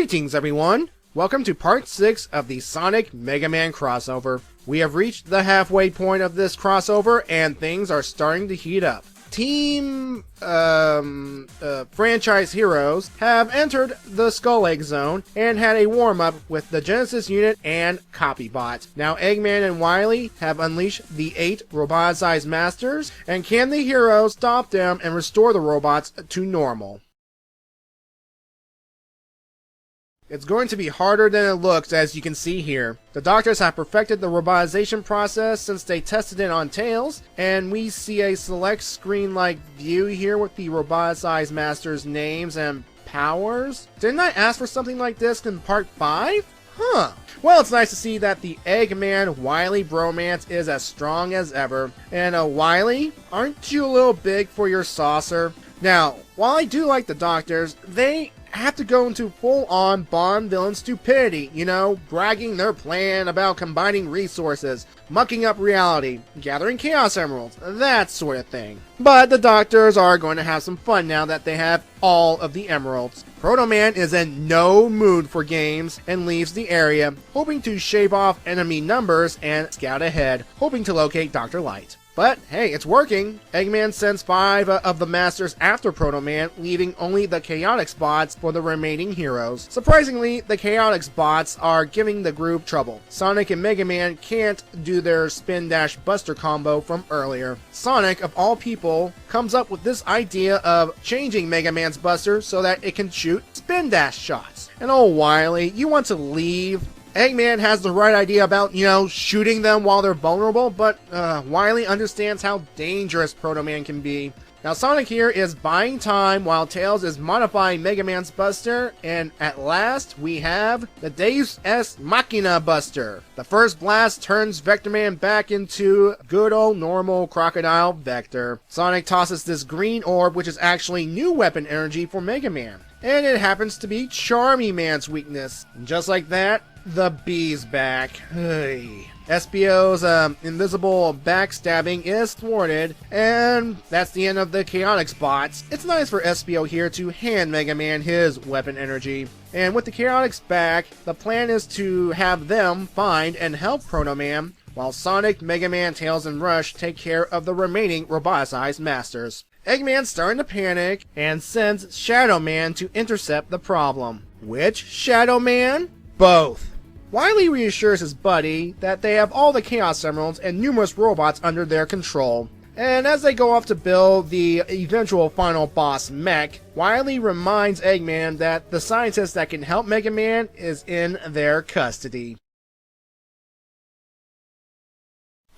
Greetings everyone! Welcome to part 6 of the Sonic Mega Man crossover. We have reached the halfway point of this crossover and things are starting to heat up. Team franchise heroes have entered the Skull Egg Zone and had a warm-up with the Genesis unit and Copybot. Now Eggman and Wily have unleashed the 8 Roboticized Masters, and can the heroes stop them and restore the robots to normal? It's going to be harder than it looks, as you can see here. The doctors have perfected the robotization process since they tested it on Tails, and we see a select screen-like view here with the Roboticized Masters' names and powers. Didn't I ask for something like this in part 5? Huh. Well, it's nice to see that the Eggman-Wily bromance is as strong as ever. And Wily, aren't you a little big for your saucer? Now, while I do like the doctors, they have to go into full-on Bond villain stupidity, you know, bragging their plan about combining resources, mucking up reality, gathering Chaos Emeralds, that sort of thing. But the doctors are going to have some fun now that they have all of the emeralds. Proto Man is in no mood for games and leaves the area, hoping to shave off enemy numbers and scout ahead, hoping to locate Dr. Light. But hey, it's working. Eggman sends 5 of the Masters after Proto Man, leaving only the Chaotix spots for the remaining heroes. Surprisingly, the Chaotix bots are giving the group trouble. Sonic and Mega Man can't do their Spin Dash Buster combo from earlier. Sonic, of all people, comes up with this idea of changing Mega Man's Buster so that it can shoot Spin Dash shots. And oh Wily, you want to leave? Eggman has the right idea about, you know, shooting them while they're vulnerable, but Wily understands how dangerous Proto Man can be. Now Sonic here is buying time while Tails is modifying Mega Man's Buster, and at last we have the Deus Ex Machina Buster. The first blast turns Vector Man back into good old normal Crocodile Vector. Sonic tosses this green orb, which is actually new weapon energy for Mega Man. And it happens to be Charmy Man's weakness. And just like that, the bee's back. Hey. SBO's invisible backstabbing is thwarted, and that's the end of the Chaotix bots. It's nice for SBO here to hand Mega Man his weapon energy. And with the Chaotix back, the plan is to have them find and help Proto Man, while Sonic, Mega Man, Tails, and Rush take care of the remaining Roboticized Masters. Eggman's starting to panic and sends Shadow Man to intercept the problem. Which Shadow Man? Both. Wily reassures his buddy that they have all the Chaos Emeralds and numerous robots under their control. And as they go off to build the eventual final boss mech, Wily reminds Eggman that the scientist that can help Mega Man is in their custody.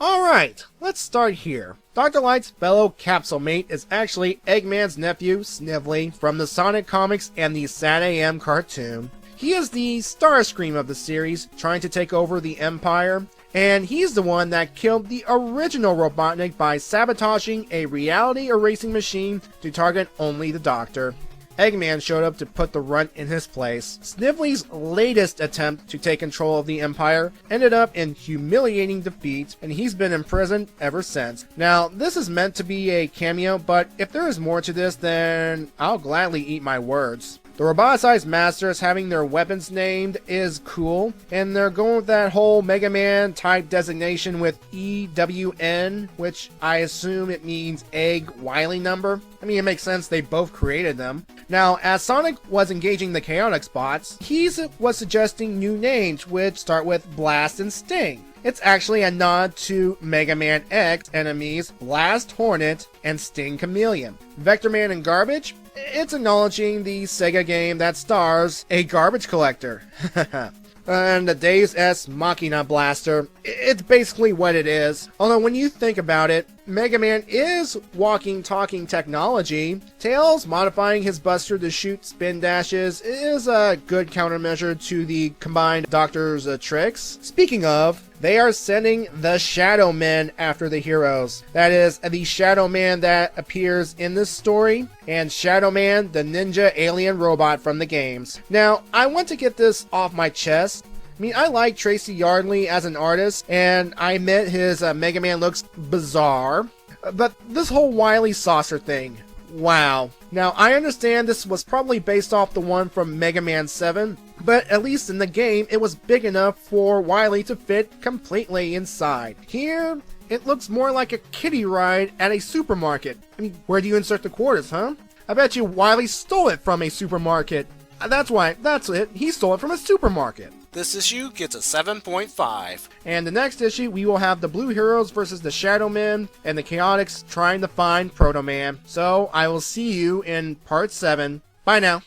Alright, let's start here. Dr. Light's fellow capsule mate is actually Eggman's nephew, Snively, from the Sonic comics and the Sad AM cartoon. He is the Starscream of the series, trying to take over the Empire, and he's the one that killed the original Robotnik by sabotaging a reality erasing machine to target only the Doctor. Eggman showed up to put the runt in his place. Snively's latest attempt to take control of the Empire ended up in humiliating defeat, and he's been imprisoned ever since. Now, this is meant to be a cameo, but if there is more to this, then I'll gladly eat my words. The Roboticized Masters having their weapons named is cool, and they're going with that whole Mega Man type designation with EWN, which I assume it means Egg Wily number. I mean, it makes sense, they both created them. Now, as Sonic was engaging the Chaotix bots, he was suggesting new names which start with Blast and Sting. It's actually a nod to Mega Man X enemies Blast Hornet and Sting Chameleon. Vector Man and Garbage? It's acknowledging the Sega game that stars a garbage collector. And the Deus Ex Machina Blaster, it's basically what it is. Although when you think about it, Mega Man is walking, talking technology. Tails modifying his Buster to shoot spin dashes is a good countermeasure to the combined Doctor's tricks. Speaking of, they are sending the Shadow Men after the heroes. That is, the Shadow Man that appears in this story, and Shadow Man, the ninja alien robot from the games. Now, I want to get this off my chest. I mean, I like Tracy Yardley as an artist, and I admit his Mega Man looks bizarre. But this whole Wily saucer thing, wow. Now, I understand this was probably based off the one from Mega Man 7, but at least in the game, it was big enough for Wily to fit completely inside. Here, it looks more like a kiddie ride at a supermarket. I mean, where do you insert the quarters, huh? I bet you Wily stole it from a supermarket. That's it, he stole it from a supermarket. This issue gets a 7.5. And the next issue, we will have the Blue Heroes versus the Shadow Men and the Chaotix trying to find Proto Man. So, I will see you in part 7. Bye now.